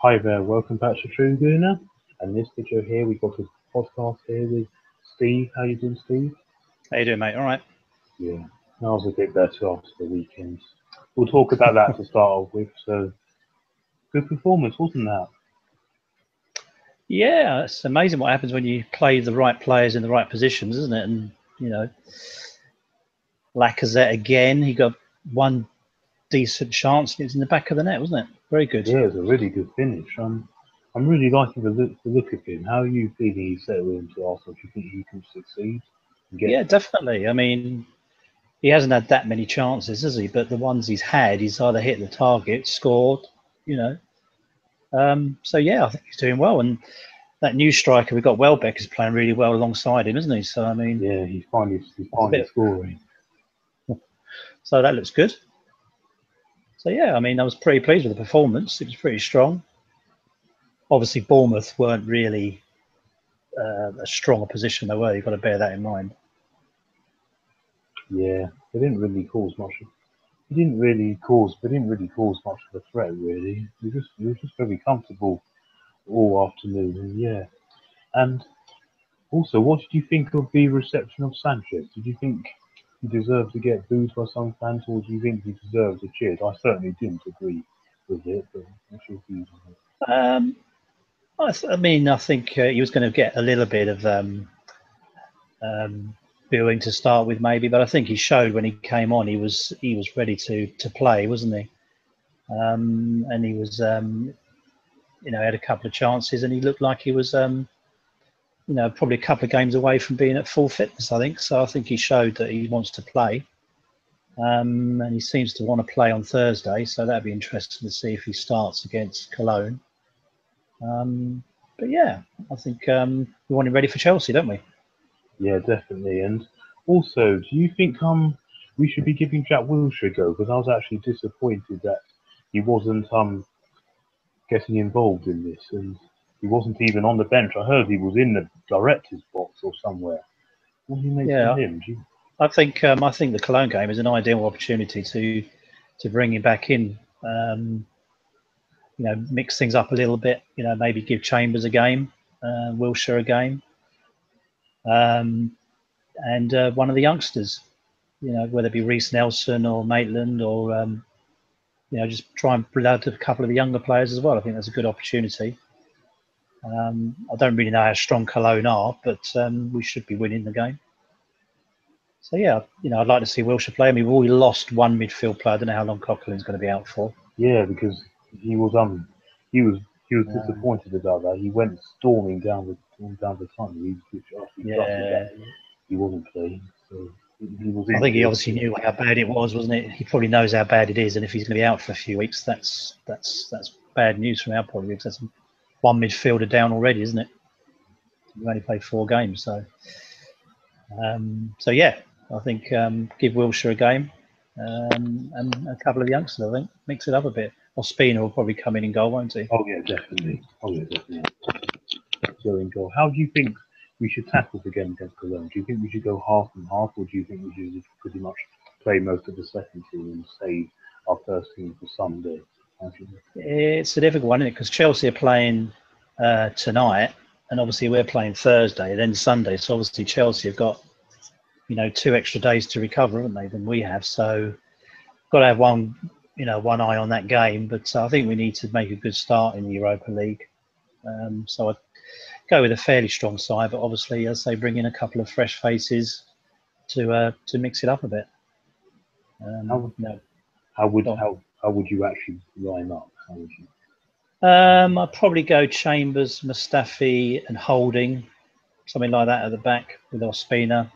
Hi there, welcome back to True Gooner. And this video here, we've got a podcast here with Steve. How you doing, Steve? How you doing, mate? All right. Yeah, I was a bit better after the weekend. We'll talk about that to start off with. So, good performance, wasn't that? Yeah, it's amazing what happens when you play the right players in the right positions, isn't it? And you know, Lacazette again. He got one decent chance, and it was in the back of the net, wasn't it? Very good. Yeah, it was a really good finish. I'm really liking the look of him. How are you feeling he's settled into Arsenal? Do you think he can succeed? And get Yeah, definitely. I mean, he hasn't had that many chances, has he? But the ones he's had, he's either hit the target, scored. You know. So yeah, I think he's doing well. And that new striker we got, Welbeck, is playing really well alongside him, isn't he? So I mean, yeah, he's that's a finally bit. scoring. So that looks good. So yeah, I mean, I was pretty pleased with the performance. It was pretty strong. Obviously, Bournemouth weren't really a strong opposition, they were. You've got to bear that in mind. Yeah, they didn't really cause much. They didn't really cause much of a threat. Really, we were just very comfortable all afternoon. And yeah, and also, what did you think of the reception of Sanchez? Did you think he deserved to get booed by some fans, or do you think he deserved a cheer? I certainly didn't agree with it, but what's your views on it? Um, I think he was going to get a little bit of um, booing to start with, maybe, but I think he showed when he came on he was ready to play, wasn't he? And he was had a couple of chances, and he looked like he was probably a couple of games away from being at full fitness. I think so. I think he showed that he wants to play. And he seems to want to play on Thursday, so that'd be interesting to see if he starts against Cologne. But yeah, I think we want him ready for Chelsea, don't we? Yeah, definitely. And also, do you think we should be giving Jack Wilshere a go? Because I was actually disappointed that he wasn't getting involved in this, and he wasn't even on the bench. I heard he was in the director's box or somewhere. What do you make of Yeah, him? I think the Cologne game is an ideal opportunity to bring him back in. Mix things up a little bit. Maybe give Chambers a game, Wilshere a game, um, and one of the youngsters. Whether it be Reece Nelson or Maitland or just try and bring out a couple of the younger players as well. I think that's a good opportunity. I don't really know how strong Cologne are, but we should be winning the game. So yeah, I'd like to see Wilshere play. I mean, we've already lost one midfield player. I don't know how long Coquelin's going to be out for. Yeah, because he was he was he was Um, disappointed about that. He went storming down the tunnel. Which actually gutted that yeah, he wasn't playing. So he was I think he injured. obviously knew how bad it was, wasn't it? He probably knows how bad it is, and if he's going to be out for a few weeks, that's bad news from our point of view. Because that's one midfielder down already, isn't it? We've only played 4 games, so yeah, I think give Wilshere a game and a couple of youngsters. I think mix it up a bit. Ospina will probably come in goal, won't he? Oh yeah, definitely. Oh yeah, definitely. So in goal. How do you think we should tackle the game against Cologne? Do you think we should go half and half, or do you think we should just pretty much play most of the second team and save our first team for Sunday? It's a difficult one, isn't it? Because Chelsea are playing tonight, and obviously we're playing Thursday, then Sunday. So obviously Chelsea have got 2 extra days to recover, haven't they, than we have. So got to have one eye on that game. But I think we need to make a good start in the Europa League. So I'd go with a fairly strong side, but obviously, as they bring in a couple of fresh faces to mix it up a bit. How No, how would go on. how would you actually line up? How would you? I'd probably go Chambers, Mustafi, and Holding, something like that at the back with Ospina.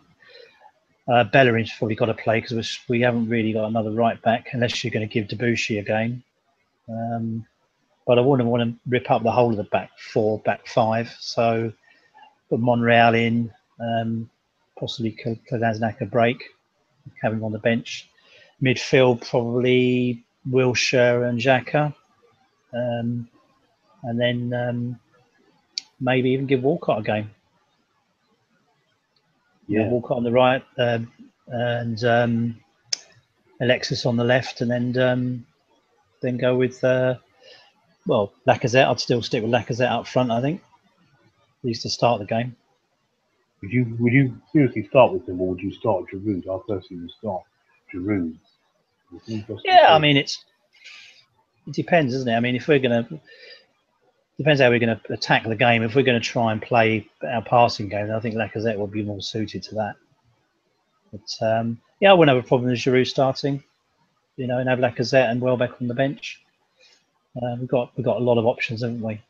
Bellerin's probably got to play because we haven't really got another right back unless you're going to give Debussy a game. But I wouldn't want to rip up the whole of the back four, back five. So put Monreal in, possibly Kolasinac a break, having him on the bench. Midfield probably Wilshere and Xhaka, and then maybe even give Walcott a game. Yeah, Walcott on the right, and Alexis on the left, and then go with Well, Lacazette, I'd still stick with Lacazette up front, I think. At least to start the game. Would you seriously start with him, or would you start Giroud? I personally would start Giroud. Yeah, I mean, it depends, isn't it? I mean, if we're going to, depends how we're going to attack the game. If we're going to try and play our passing game, then I think Lacazette will be more suited to that. But yeah, I wouldn't have a problem with Giroud starting, you know, and have Lacazette and Welbeck on the bench. We've got a lot of options, haven't we?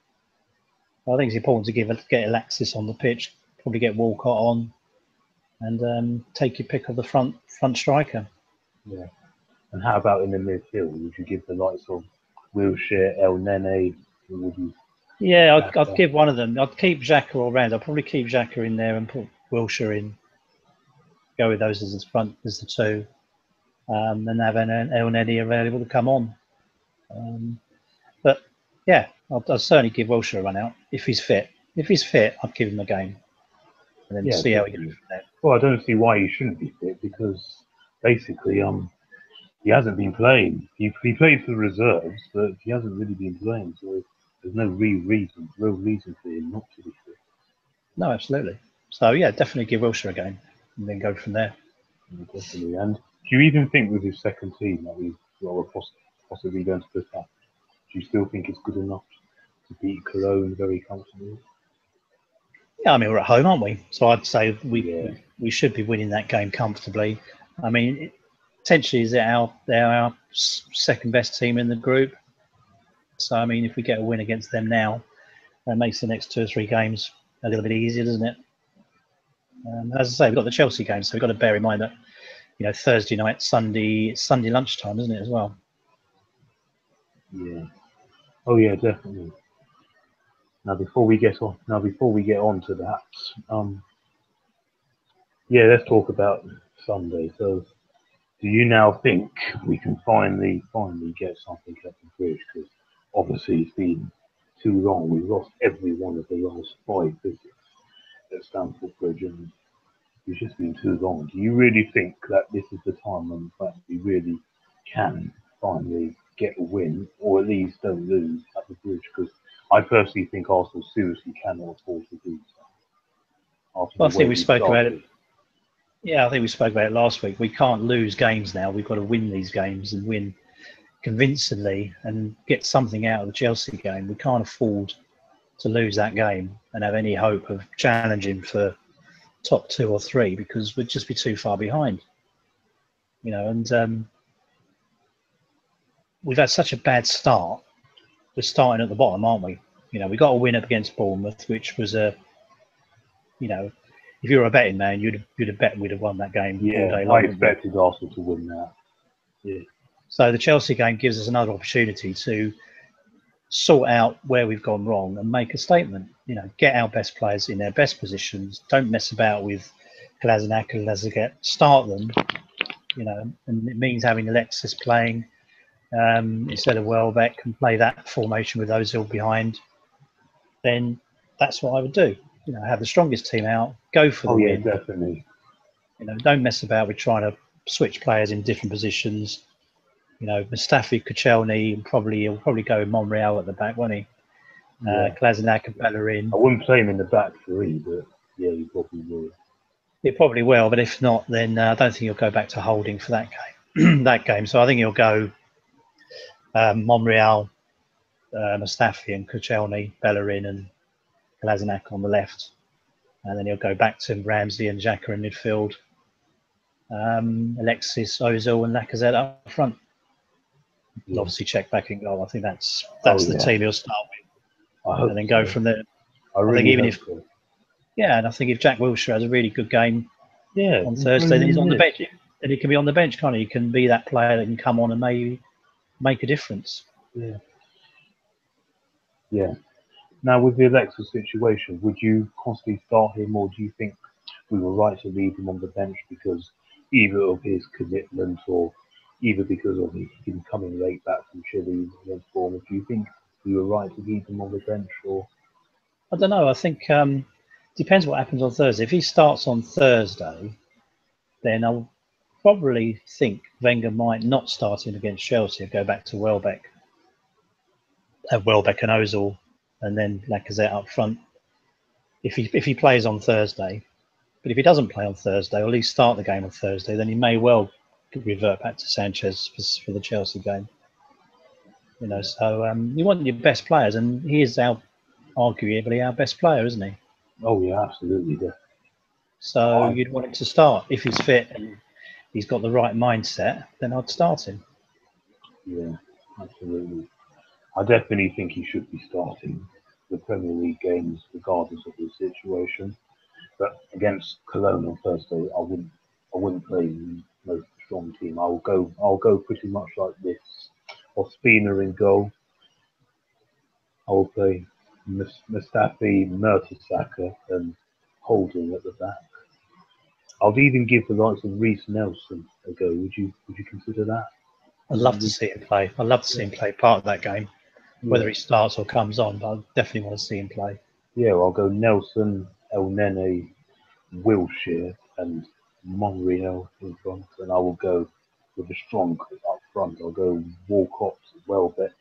I think it's important to get Alexis on the pitch, probably get Walcott on, and take your pick of the front striker. Yeah. And how about in the midfield? Would you give the likes of Wilshere, El Nene? Or would you? Yeah, I'd give one of them. I'd keep Xhaka or Rand. I'd probably keep Xhaka in there and put Wilshere in. Go with those as the front as the two, and have an El Nene available to come on. But yeah, I'd certainly give Wilshere a run out if he's fit. If he's fit, I'd give him a game and then see how he goes from there. Well, I don't see why he shouldn't be fit, because basically, he hasn't been playing. He played for the reserves, but he hasn't really been playing. So there's no real reason for him not to be fit. No, absolutely. So yeah, definitely give Wilshere a game and then go from there. Definitely. And do you even think with his second team that he's possibly going to put up, do you still think it's good enough to beat Cologne very comfortably? Yeah, I mean, we're at home, aren't we? So I'd say we should be winning that game comfortably. I mean, potentially is it they're our second best team in the group. So I mean, if we get a win against them now, that makes the next 2 or 3 games a little bit easier, doesn't it? As I say, we've got the Chelsea game, so we've got to bear in mind that, you know, Thursday night, Sunday lunchtime, isn't it, as well? Yeah. Oh yeah, definitely. Now before we get on to that, yeah, let's talk about Sunday. So, do you now think we can finally get something at the bridge? Because obviously it's been too long. We've lost every one of the last 5 visits at Stamford Bridge, and it's just been too long. Do you really think that this is the time when we really can finally get a win, or at least don't lose at the bridge? Because I personally think Arsenal seriously cannot afford to do so. Well, I think we spoke about it. Yeah, I think we spoke about it last week. We can't lose games now. We've got to win these games and win convincingly and get something out of the Chelsea game. We can't afford to lose that game and have any hope of challenging for top 2 or 3, because we'd just be too far behind. You know, and we've had such a bad start. We're starting at the bottom, aren't we? You know, we got a win up against Bournemouth, which was you know, if you were a betting man, you'd have bet we'd have won that game all day long. I expected Arsenal to win that. Yeah. So the Chelsea game gives us another opportunity to sort out where we've gone wrong and make a statement. You know, get our best players in their best positions. Don't mess about with Kolasinac and Lacazette. Start them. You know, and it means having Alexis playing instead of Welbeck, and play that formation with Ozil behind. Then that's what I would do. You know, have the strongest team out, go for the win. Yeah, definitely. You know, don't mess about with trying to switch players in different positions. You know, Mustafi, Koscielny, he'll probably go with Monreal at the back, won't he? Kolasinac and Bellerin. I wouldn't play him in the back 3, but yeah, he probably will. He probably will, but if not, then I don't think he'll go back to holding for that game. So I think he'll go Monreal, Mustafi and Koscielny, Bellerin and Kolasinac on the left. And then he'll go back to Ramsey and Xhaka in midfield. Alexis, Ozil and Lacazette up front. And obviously check back in goal. I think that's the team he'll start with. And then go from there. I think even if and I think if Jack Wilshere has a really good game on Thursday, then he's on the bench. Then he can be on the bench, can't he? He can be that player that can come on and maybe make a difference. Yeah. Now, with the Alexis situation, would you constantly start him, or do you think we were right to leave him on the bench because either of his commitment or either because of him coming late back from Chile against Bournemouth? Do you think we were right to leave him on the bench, or? I don't know. I think depends what happens on Thursday. If he starts on Thursday, then I'll probably think Wenger might not start him against Chelsea and go back to Welbeck. have Welbeck and Ozil, and then Lacazette up front. If he plays on Thursday, but if he doesn't play on Thursday, or at least start the game on Thursday, then he may well revert back to Sanchez for the Chelsea game. You know, so you want your best players, and he is arguably our best player, isn't he? Oh yeah, absolutely. Yeah. So you'd want him to start if he's fit and he's got the right mindset. Then I'd start him. Yeah, absolutely. I definitely think he should be starting the Premier League games, regardless of the situation. But against Cologne on Thursday, I wouldn't play the most strong team. I'll go pretty much like this. Ospina in goal. I will play Mustafi, Mertesacker, and Holding at the back. I'd even give the likes of Reece Nelson a go. Would you consider that? I'd love to see him play. I'd love to see him play part of that game, whether he starts or comes on. But I definitely want to see him play. Yeah, I'll go Nelson, El Nene, Wilshere, and Monreal in front, and I will go with a strong up front. I'll go Walcott, Welbeck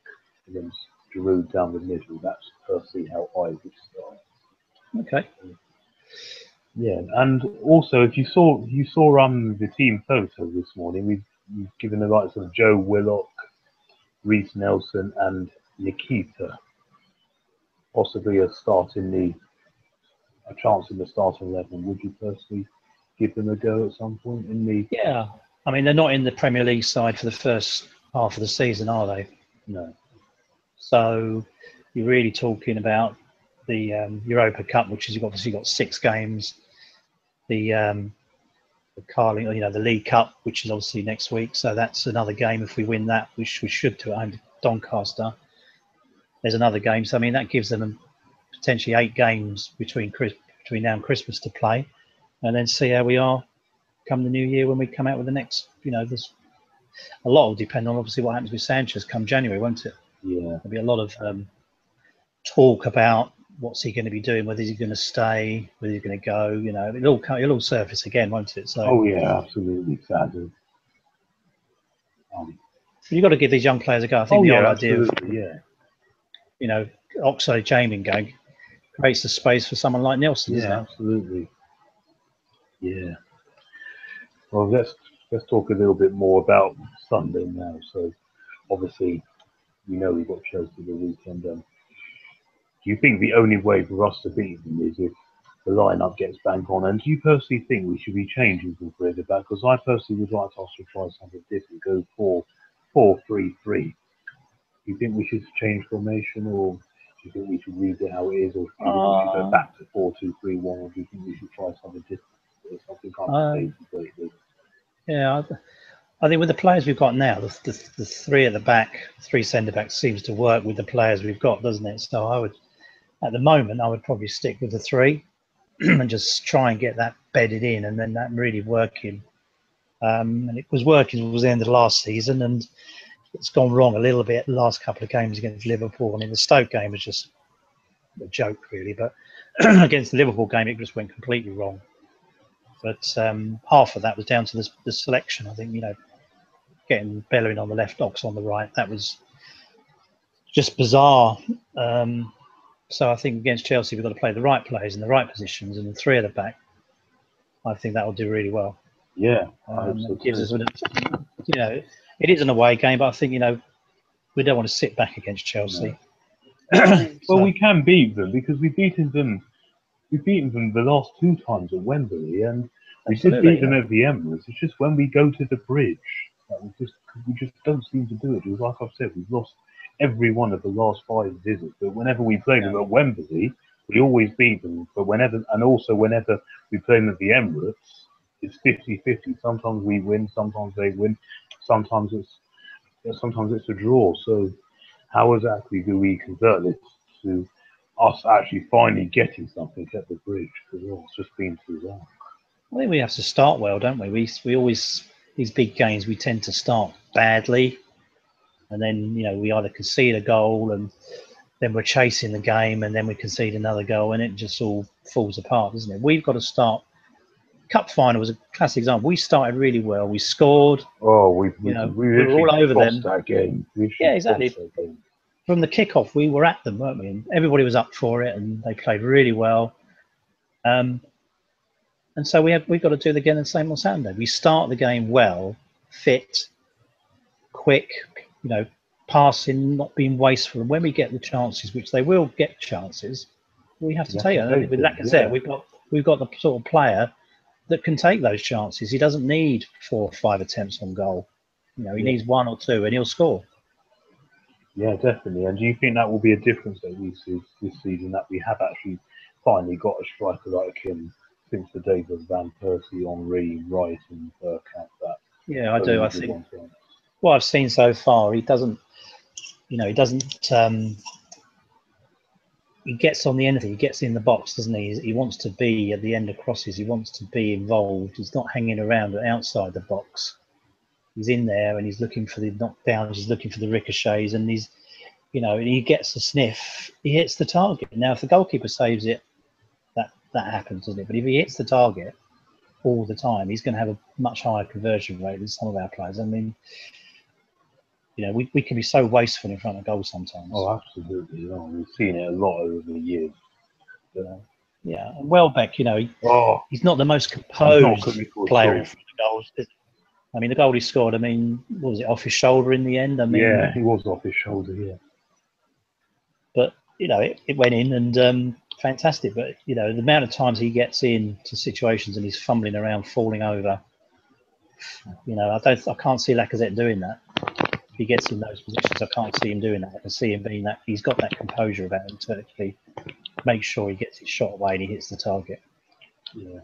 against Giroud down the middle. That's personally how I would start. Okay. Yeah, and also if you saw the team photo this morning, we've given the likes of Joe Willock, Reece Nelson, and Nikita possibly a chance in the starting 11. Would you personally give them a go at some point in the? Yeah, I mean they're not in the Premier League side for the first half of the season, are they? No. So you're really talking about the Europa Cup, which has obviously got 6 games. The Carling, the League Cup, which is obviously next week. So that's another game. If we win that, which we should do at Doncaster, there's another game. So I mean that gives them potentially 8 games between now and Christmas to play, and then see how we are come the new year when we come out with the next. There's a lot will depend on obviously what happens with Sanchez come January, won't it? Yeah. There'll be a lot of talk about what's he going to be doing, whether he's going to stay, whether he's going to go. It'll all surface again, won't it? So. Oh yeah, absolutely, sadly. You've got to give these young players a go. I think the whole idea of Oxlade-Chamberlain going creates the space for someone like Nelson, doesn't it? Absolutely. Yeah. Well, let's talk a little bit more about Sunday now. So, obviously, we've got Chelsea the weekend. Do you think the only way for us to beat them is if the lineup gets bang on? And do you personally think we should be changing from three at the back? Because I personally would like us to try something different, go 4-4-3-3. Do you think we should change formation, or do you think we should leave it how it is, or do you think we should go back to 4-2-3-1, or do you think we should try something different, something kind of Yeah, I think with the players we've got now, the 3 at the back, 3 centre backs seems to work with the players we've got, doesn't it? So at the moment, I would probably stick with the 3 and just try and get that bedded in, and then that really working. And it was working towards the end of the last season, and it's gone wrong a little bit the last couple of games against Liverpool. I mean, the Stoke game was just a joke, really, but against the Liverpool game, it just went completely wrong. But half of that was down to the selection. I think, getting Bellerin on the left, Ox on the right, that was just bizarre. So I think against Chelsea, we've got to play the right players in the right positions, and the 3 at the back, I think that will do really well. Yeah, it gives us, it is an away game, but I think, we don't want to sit back against Chelsea. No. Well, we can beat them because we've beaten them the last 2 times at Wembley, and we did beat them at the Emirates. It's just when we go to the bridge, we just don't seem to do it. Because like I've said, we've lost every one of the last 5 visits. But whenever we play them at Wembley, we always beat them. But whenever we play them at the Emirates, it's 50-50. Sometimes we win, sometimes they win, sometimes it's a draw. So how exactly do we convert this to us actually finally getting something at the bridge? Because it's just been too long. I think we have to start well, don't we? We always, these big games, we tend to start badly, and then we either concede a goal and then we're chasing the game, and then we concede another goal, and it just all falls apart, doesn't it? We've got to start. Cup final was a classic example. We started really well. We scored. Oh, we were all over them. That game. Yeah, exactly. from the kickoff, we were at them, weren't we? And everybody was up for it, and they played really well. And so we've got to do it again the same on Saturday. We start the game well, fit, quick, passing, not being wasteful. And when we get the chances, which they will get chances, we have to take it. With Lacazette, we've got the sort of player that can take those chances. He doesn't need 4 or 5 attempts on goal. He needs 1 or 2, and he'll score. Yeah, definitely. And do you think that will be a difference that we see this season, that we have actually finally got a striker like him since the days of Van Persie, Henry, Rice, and Bergkamp? Yeah, I do. I think what I've seen so far, he doesn't. He doesn't. He gets on the end of it. He gets in the box, doesn't he? He wants to be at the end of crosses. He wants to be involved. He's not hanging around outside the box. He's in there and he's looking for the knockdowns. He's looking for the ricochets, and he's, he gets a sniff. He hits the target. Now, if the goalkeeper saves it, that happens, doesn't it? But if he hits the target all the time, he's going to have a much higher conversion rate than some of our players. I mean, we can be so wasteful in front of goal sometimes. Oh, absolutely. We've seen it a lot over the years. Yeah, and Welbeck, he's not the most composed player in front of goals. I mean, the goal he scored, what was it, off his shoulder in the end? Yeah, he was off his shoulder, yeah. But, it went in, and fantastic. But, the amount of times he gets into situations and he's fumbling around, falling over, I can't see Lacazette doing that. If he gets in those positions, I can't see him doing that. I can see him being that. He's got that composure about him to actually make sure he gets his shot away and he hits the target. Yeah.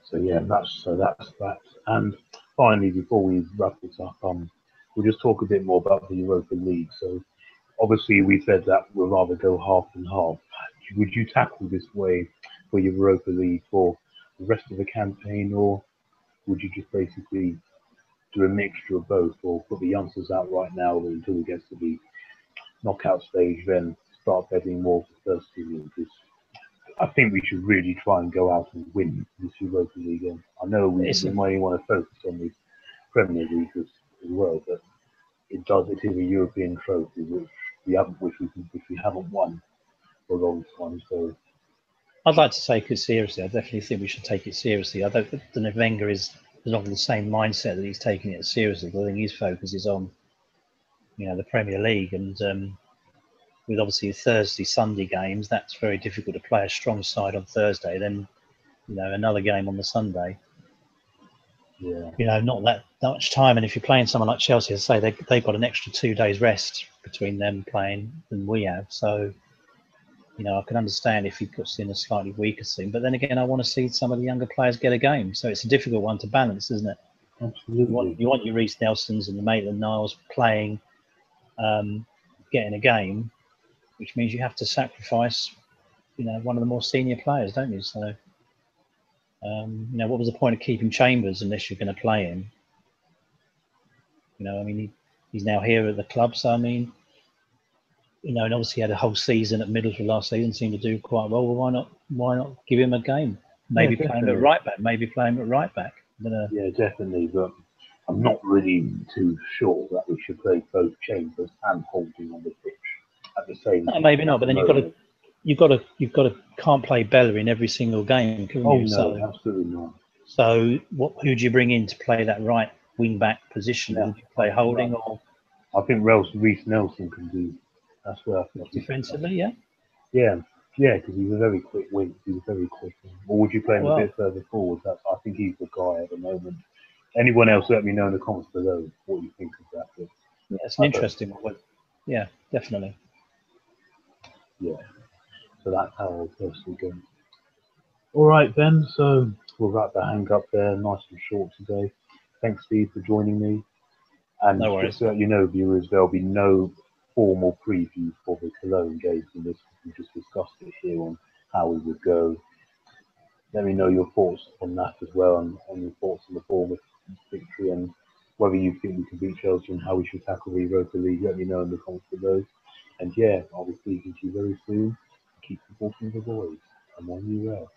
So that's that. And finally, before we wrap this up, we'll just talk a bit more about the Europa League. So obviously, we said that we'll rather go half and half. Would you tackle this way for your Europa League for the rest of the campaign, or would you just basically do a mixture of both, or put the youngsters out right now until it gets to the knockout stage, then start betting more for first team? Because I think we should really try and go out and win this Europa League. And I know we might want to focus on the Premier League as well, but it is a European trophy which we haven't won for a long time. So I'd like to take it seriously. I definitely think we should take it seriously. I don't know if Wenger is not the same mindset that he's taking it seriously. I think his focus is on, the Premier League, and with obviously Thursday, Sunday games, that's very difficult to play a strong side on Thursday. Then, another game on the Sunday. Yeah. Not that much time. And if you're playing someone like Chelsea, as I say, they've got an extra 2 days rest between them playing than we have. So, I can understand if he puts in a slightly weaker team. But then again, I want to see some of the younger players get a game. So it's a difficult one to balance, isn't it? Absolutely. You want your Reece Nelsons and your Maitland-Niles playing, getting a game, which means you have to sacrifice, one of the more senior players, don't you? So, what was the point of keeping Chambers unless you're going to play him? He's now here at the club, so and obviously he had a whole season at Middlesbrough last season, seemed to do quite well. Well, why not give him a game? Maybe play him at right back. Yeah, definitely, but I'm not really too sure that we should play both Chambers and Holding on the pitch at the same time. No, maybe not, but then you've got to can't play Bella in every single game, can you? Oh no, absolutely not. So who do you bring in to play that right wing back position? Yeah. Would you play Holding or? I think Reece Nelson can do. That's where I think defensively, yeah. Yeah, because he's a very quick wing. He's very quick. Or would you play him a bit further forward? I think he's the guy at the moment. Anyone else, let me know in the comments below what you think of that. But yeah, it's an interesting one. Yeah, definitely. Yeah, so that's how I'll personally go. All right, then. So we'll wrap the Hangout there. Nice and short today. Thanks, Steve, for joining me. And no worries. Just so you know, viewers, there'll be no formal preview for the Cologne games in this. We just discussed it here on how we would go. Let me know your thoughts on that as well, and on your thoughts on the Bournemouth victory, and whether you think we can beat Chelsea and how we should tackle the Europa League. Let me know in the comments below. And yeah, I'll be speaking to you very soon. Keep supporting the boys. I'm on you well.